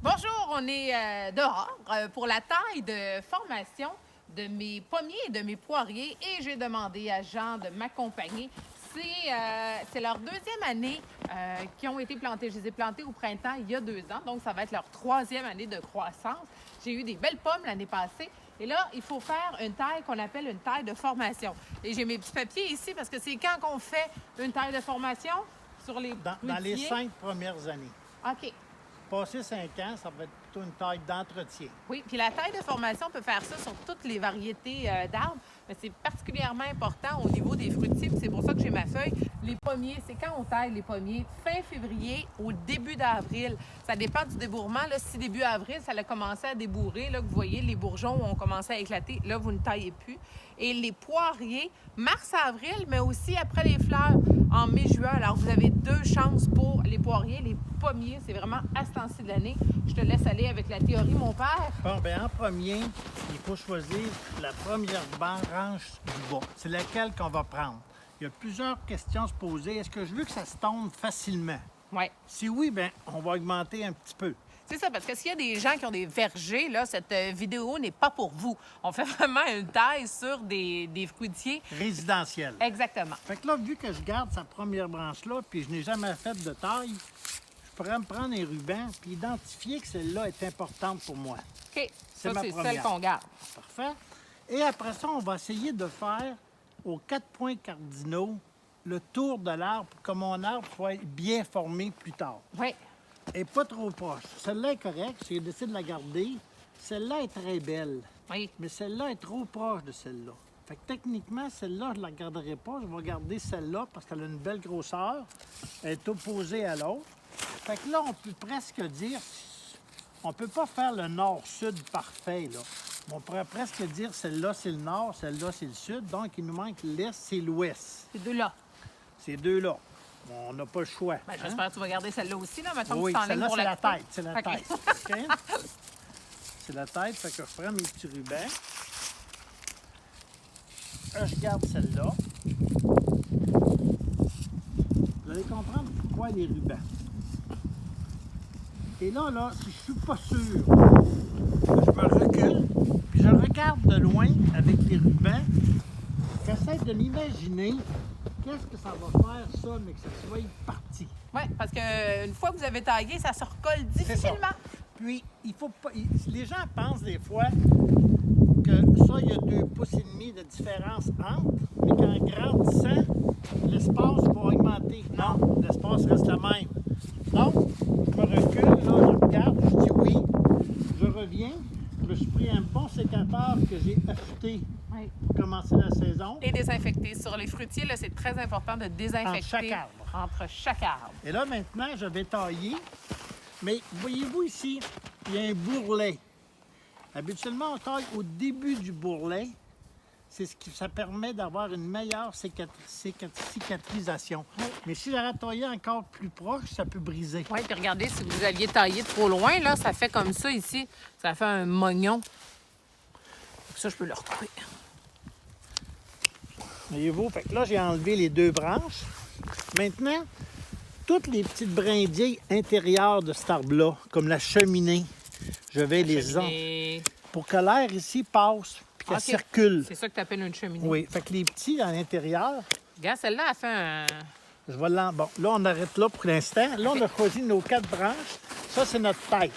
Bonjour, on est dehors pour la taille de formation de mes pommiers et de mes poiriers et j'ai demandé à Jean de m'accompagner. C'est leur deuxième année qui ont été plantés. Je les ai plantés au printemps il y a 2 ans, donc ça va être leur troisième année de croissance. J'ai eu des belles pommes l'année passée. Et là, il faut faire une taille qu'on appelle une taille de formation. Et j'ai mes petits papiers ici parce que c'est quand qu'on fait une taille de formation sur les Dans les fruitiers. 5 premières années. OK. Passé 5 ans, ça va être plutôt une taille d'entretien. Oui, puis la taille de formation, on peut faire ça sur toutes les variétés d'arbres, mais c'est particulièrement important au niveau des fruitiers, puis c'est pour ça que j'ai ma feuille. Les pommiers, c'est quand on taille les pommiers? Fin février au début d'avril. Ça dépend du débourrement. Là, si début avril, ça a commencé à débourrer, là, que vous voyez, les bourgeons ont commencé à éclater, là, vous ne taillez plus. Et les poiriers, mars-avril, mais aussi après les fleurs, en mai-juin. Alors, vous avez 2 chances pour les poiriers. Les pommiers, c'est vraiment à ce temps-ci de l'année. Je te laisse aller avec la théorie, mon père. Bon, bien, en premier, il faut choisir la première branche du bas. C'est laquelle qu'on va prendre. Il y a plusieurs questions à se poser. Est-ce que je veux que ça se tombe facilement? Oui. Si oui, bien, on va augmenter un petit peu. C'est ça, parce que s'il y a des gens qui ont des vergers, là, cette vidéo n'est pas pour vous. On fait vraiment une taille sur des fruitiers. Résidentiel. Exactement. Fait que là, vu que je garde sa première branche-là, puis je n'ai jamais fait de taille, je pourrais me prendre un ruban puis identifier que celle-là est importante pour moi. OK. Ça, ma c'est première. celle qu'on garde. Parfait. Et après ça, on va essayer de faire aux 4 points cardinaux le tour de l'arbre pour que mon arbre soit bien formé plus tard. Oui. Et pas trop proche. Celle-là est correcte, j'ai décidé de la garder. Celle-là est très belle, Oui. mais celle-là est trop proche de celle-là. Fait que techniquement, celle-là, je ne la garderai pas. Je vais garder celle-là parce qu'elle a une belle grosseur. Elle est opposée à l'autre. Fait que là, on peut presque dire... On peut pas faire le nord-sud parfait, là. On pourrait presque dire celle-là, c'est le nord, celle-là, c'est le sud. Donc, il nous manque l'est, c'est l'ouest. Ces deux-là. Ces deux-là. On n'a pas le choix. Ben, hein? j'espère que tu vas garder celle-là aussi, là. Mettons Oui, que tu t'enlignes celle-là, pour c'est la couper. tête. C'est la OK. tête. OK? C'est la tête, fait que je prends mes petits rubans. Je garde celle-là. Vous allez comprendre pourquoi les rubans. Et là, si je suis pas sûr, je me recule, puis je regarde de loin avec les rubans. J'essaie de m'imaginer qu'est-ce que ça va faire, ça, mais que ça soit parti. Oui, parce qu'une fois que vous avez taillé, ça se recolle C'est ça. difficilement. Puis, il faut pas. Les gens pensent des fois que ça, il y a 2,5 pouces de différence entre, mais qu'en grandissant, l'espace va augmenter. Non, l'espace reste le même. Donc, je me recule, là, je regarde, je dis oui, je reviens. Je me suis pris un bon sécateur que j'ai acheté Oui. pour commencer la saison. Et désinfecter. Sur les fruitiers, là, c'est très important de désinfecter Entre chaque arbre. entre chaque arbre. Et là, maintenant, je vais tailler. Mais voyez-vous ici, il y a un bourrelet. Habituellement, on taille au début du bourrelet. C'est ce qui ça permet d'avoir une meilleure cicatrisation. Mais si j'aurais taillé encore plus proche, ça peut briser. Oui, puis regardez, si vous aviez taillé trop loin, là, ça fait comme ça ici. Ça fait un mognon. Ça, je peux le recouper. Voyez-vous, fait que là, j'ai enlevé les 2 branches. Maintenant, toutes les petites brindilles intérieures de cet arbre-là, comme la cheminée, je vais les enlever Et... pour que l'air ici passe puis qu'elle OK. circule. C'est ça que tu appelles une cheminée. Oui, fait que les petits à l'intérieur, Regarde, celle-là, elle fait un... je vais Bon, là, on arrête là pour l'instant. Là, on a choisi nos 4 branches. Ça, c'est notre tête.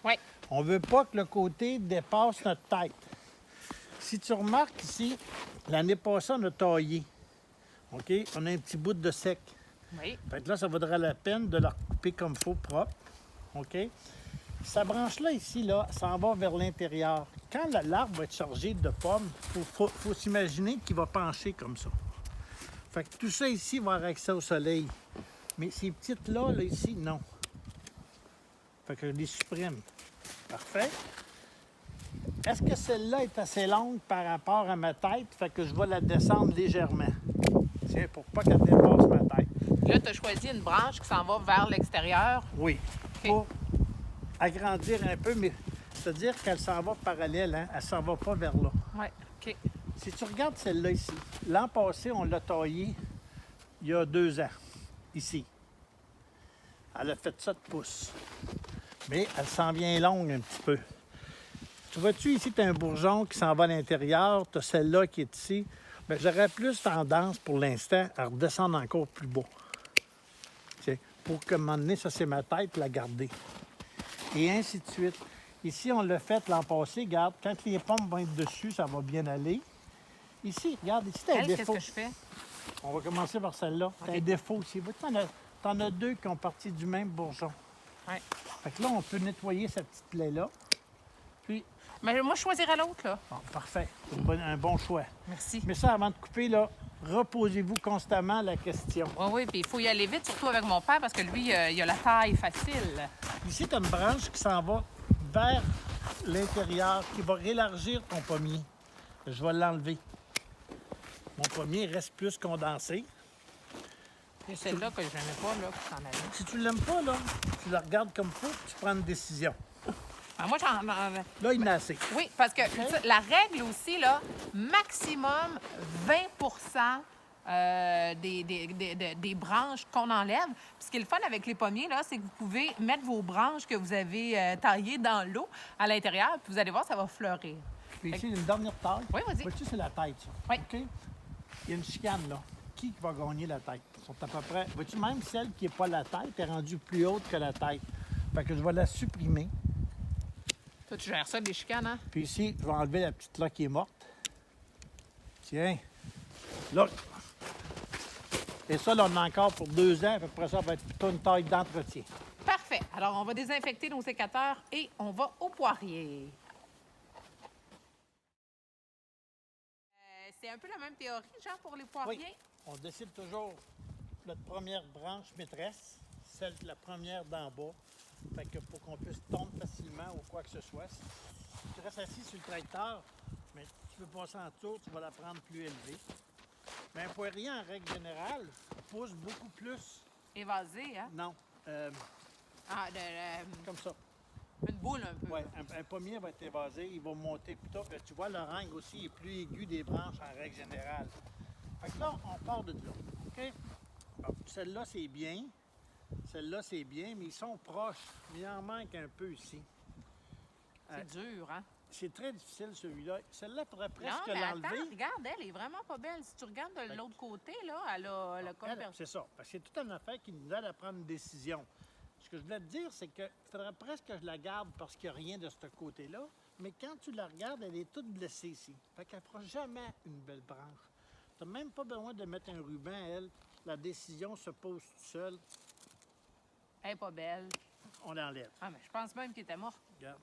Oui. On ne veut pas que le côté dépasse notre tête. Si tu remarques ici, l'année passée, on a taillé. OK? On a un petit bout de sec. Oui. Fait que là, ça vaudra la peine de la recouper comme il faut, propre. OK? Sa branche-là, ici, là, s'en va vers l'intérieur. Quand l'arbre va être chargé de pommes, il faut s'imaginer qu'il va pencher comme ça. Fait que tout ça ici va avoir accès au soleil. Mais ces petites-là, là, ici, non. Fait que je les supprime. Parfait. Est-ce que celle-là est assez longue par rapport à ma tête? Fait que je vais la descendre légèrement. Tiens, pour pas qu'elle dépasse ma tête. Là, tu as choisi une branche qui s'en va vers l'extérieur. Oui. OK. Pour agrandir un peu, mais c'est-à-dire qu'elle s'en va parallèle, hein? Elle s'en va pas vers là. Oui. OK. Si tu regardes celle-là ici, l'an passé, on l'a taillée il y a 2 ans, ici. Elle a fait ça de pouces. Mais elle s'en vient longue un petit peu. Tu vois-tu, ici, tu as un bourgeon qui s'en va à l'intérieur. Tu as celle-là qui est ici. Bien, j'aurais plus tendance, pour l'instant, à redescendre encore plus bas. Tiens, pour que, à un moment donné, ça, c'est ma tête, la garder. Et ainsi de suite. Ici, on l'a fait l'an passé. Regarde, quand les pommes vont être dessus, ça va bien aller. Ici, regarde, ici, tu as un Elle, qu'est-ce défaut. que je fais? On va commencer par celle-là. Tu as un défaut ici. T'en as deux qui ont parti du même bourgeon. Ouais. Fait que là, on peut nettoyer cette petite plaie-là. Puis, Mais moi, je choisirais l'autre, là. bon, parfait. C'est un bon choix. Merci. Mais ça, avant de couper, là, reposez-vous constamment la question. Oui, oui, puis il faut y aller vite, surtout avec mon père, parce que lui, il a la taille facile. Ici, tu as une branche qui s'en va vers l'intérieur, qui va élargir ton pommier. Je vais l'enlever. Mon pommier reste plus condensé. C'est celle-là que je n'aimais pas, là, qui s'en allait. Si tu l'aimes pas, là, tu la regardes comme faut, puis tu prends une décision. Ben, moi, Là, il y en a assez. Oui, parce que la règle aussi, là, maximum 20 des branches qu'on enlève. Puis ce qui est le fun avec les pommiers, là, c'est que vous pouvez mettre vos branches que vous avez taillées dans l'eau à l'intérieur, puis vous allez voir, ça va fleurir. Puis ici, il y a une dernière taille. Oui, vas-y. Vois-tu, c'est la tête, ça. Oui. OK? Il y a une chicane, là. Qui va gagner la tête? Ils sont à peu près... Vois-tu, même celle qui n'est pas la tête est rendue plus haute que la tête. Fait que je vais la supprimer. Toi, tu gères ça, des chicanes, hein? Puis ici, je vais enlever la petite là qui est morte. Tiens. Là. Et ça, là, on en a encore pour 2 ans. Après ça, ça va être plutôt une taille d'entretien. Parfait. Alors, on va désinfecter nos sécateurs et on va au poirier. C'est un peu la même théorie, genre, pour les poiriers? Oui. On décide toujours notre première branche maîtresse, celle la première d'en bas. Fait que pour qu'on puisse tomber facilement ou quoi que ce soit. Si tu restes assis sur le tracteur, mais tu veux passer en tour, tu vas la prendre plus élevée. Mais un poirier, en règle générale, pousse beaucoup plus. Évasé, hein? Non. Ah, Comme ça. une boule un peu. Oui, un pommier va être évasé, il va monter plus tôt. Puis tu vois, l'orange aussi est plus aigu des branches en règle générale. Fait que là, on part de là. OK? Bon, celle-là, c'est bien. Celle-là, c'est bien, mais ils sont proches. Il en manque un peu ici. C'est dur, hein? C'est très difficile, celui-là. Celle-là, il faudrait presque Non, mais attends, l'enlever. regarde, elle est vraiment pas belle. Si tu regardes de l'autre côté, là, elle a comme... C'est ça. Parce que c'est toute une affaire qui nous aide à prendre une décision. Ce que je voulais te dire, c'est qu'il faudrait presque que je la garde parce qu'il n'y a rien de ce côté-là. Mais quand tu la regardes, elle est toute blessée ici. Fait qu'elle ne fera jamais une belle branche. Tu n'as même pas besoin de mettre un ruban, elle. La décision se pose toute seule. Elle est pas belle. On l'enlève. Ah, mais je pense même qu'elle était morte. Regarde.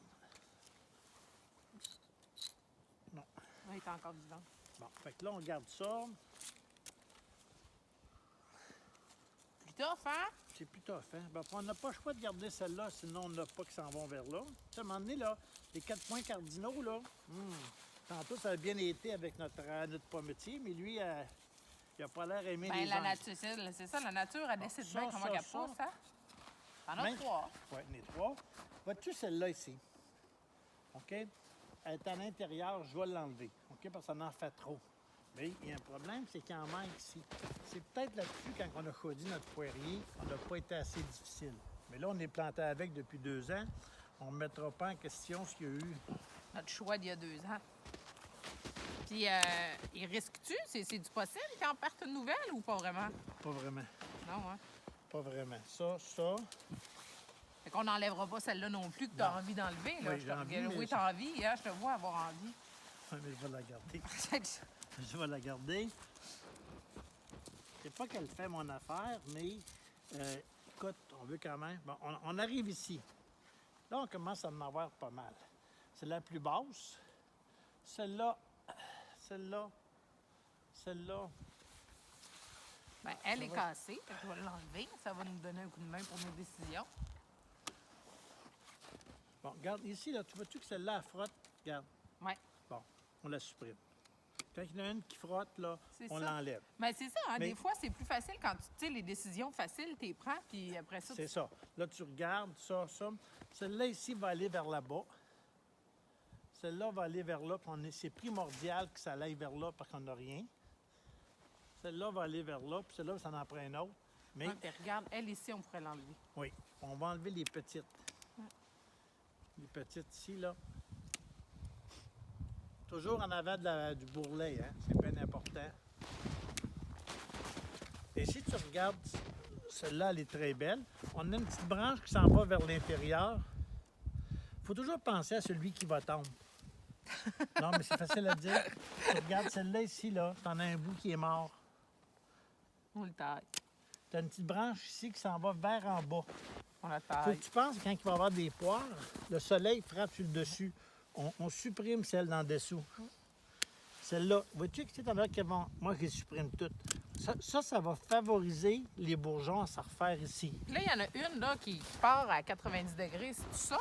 Non. Elle est encore vivante. Bon, fait que là, on garde ça. Plus tough, hein? C'est plus tough, hein? Ben, on n'a pas le choix de garder celle-là, sinon on n'a pas qui s'en vont vers là. Tu sais, à un moment donné, là, les 4 points cardinaux, là, tantôt, ça a bien été avec notre pommetier, mais lui, il n'a pas l'air aimé Ben, les la angles. nature, c'est ça, la nature, elle décide ça, bien comment ça, elle ça. pousse, hein? T'en as Même- 3. Oui, on est 3. Vois-tu celle-là ici? OK? Elle est à l'intérieur, je vais l'enlever. OK? Parce que ça en fait trop. Mais il y a un problème, c'est qu'il en manque ici. C'est peut-être là-dessus, quand on a choisi notre poirier, on n'a pas été assez difficile. Mais là, on est planté avec depuis 2 ans. On ne mettra pas en question ce qu'il y a eu. Notre choix d'il y a 2 ans. Puis, il risque-tu? C'est du possible qu'il en parte une nouvelle ou pas vraiment? Pas vraiment. Non, hein? Pas vraiment. Ça. Fait qu'on n'enlèvera pas celle-là non plus que tu as envie d'enlever. Là. Oui, j'ai envie, mais Oui, tu as envie, hein? Je te vois avoir envie. Oui, mais je vais la garder. Je vais la garder. C'est pas qu'elle fait mon affaire, mais écoute, on veut quand même. Bon, on arrive ici. Là, on commence à en avoir pas mal. C'est la plus basse. Celle-là. Ben, elle est cassée, fait que je vais l'enlever. Ça va nous donner un coup de main pour nos décisions. Bon, regarde, ici, là, tu vois-tu que celle-là, elle frotte? Regarde. Oui, Bon, on la supprime. Quand il y en a une qui frotte, là, c'est on ça. l'enlève. Mais c'est ça, hein? Mais- Des fois, c'est plus facile quand tu sais, les décisions faciles, tu les prends, puis après ça, C'est ça. Là, tu regardes ça. Celle-là ici va aller vers là-bas. Celle-là va aller vers là. Puis c'est primordial que ça aille vers là parce qu'on n'a rien. Celle-là va aller vers là. Puis celle-là, ça en prend un autre. Mais puis regarde, elle ici, on pourrait l'enlever. oui, on va enlever les petites. Les petites ici, là. Toujours en avant du bourrelet, hein? C'est bien important. Et si tu regardes, celle-là, elle est très belle. On a une petite branche qui s'en va vers l'intérieur. Il faut toujours penser à celui qui va tomber. Non, mais c'est facile à dire. Tu regardes celle-là ici, là, t'en as un bout qui est mort. On le taille. Tu as une petite branche ici qui s'en va vers en bas. On la Faut taille. que tu penses que quand il va y avoir des poires, le soleil frappe sur le dessus. On supprime celle d'en dessous. Celle-là, vois-tu que c'est en là qui vont. Moi, je les supprime toutes. Ça va favoriser les bourgeons à se refaire ici. Puis là, il y en a une là, qui part à 90 degrés. C'est ça,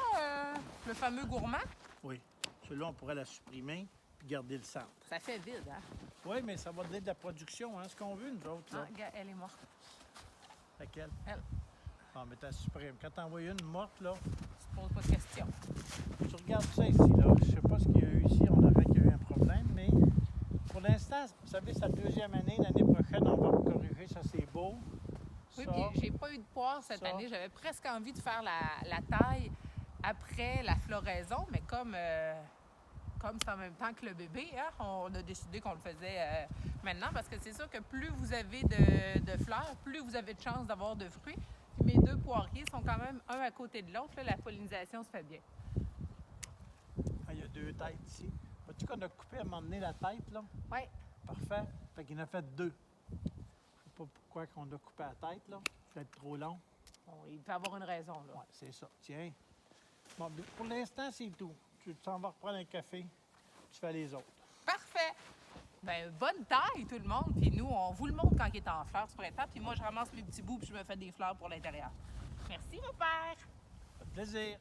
le fameux gourmand? Oui. Celui-là, on pourrait la supprimer puis garder le centre. Ça fait vide, hein? Oui, mais ça va donner de la production, hein, ce qu'on veut, nous autres. Là. Ah, regarde, elle est morte. Laquelle? Elle. Ah, mais tu la supprimes. Quand tu envoies une morte, là, Tu te poses pas de questions. tu regardes ça ici, là. Je sais pas ce qu'il y a eu ici. On aurait qu'il y a eu un problème, mais pour l'instant, vous savez, c'est la deuxième année. L'année prochaine, on va corriger. Ça, c'est beau. Oui, Ça, puis j'ai pas eu de poire cette ça. année. J'avais presque envie de faire la taille après la floraison, mais comme c'est en même temps que le bébé, hein, on a décidé qu'on le faisait maintenant parce que c'est sûr que plus vous avez de fleurs, plus vous avez de chances d'avoir de fruits. Puis mes deux poiriers sont quand même un à côté de l'autre. Là, la pollinisation se fait bien. Ah, il y a deux têtes ici. Vois-tu qu'on a coupé à un moment donné la tête, là? Oui. Parfait. Fait qu'il en a fait deux. Je sais pas pourquoi qu'on a coupé la tête, là. Ça va être trop long. Bon, il peut avoir une raison, là. Oui, c'est ça. Tiens. Bon, bien, pour l'instant, c'est tout. Tu t'en vas reprendre un café, tu fais les autres. Parfait! Ben bonne taille, tout le monde. Puis nous, on vous le montre quand il est en fleurs ce printemps. Puis moi, je ramasse mes petits bouts puis je me fais des fleurs pour l'intérieur. Merci, mon père! Ça fait plaisir.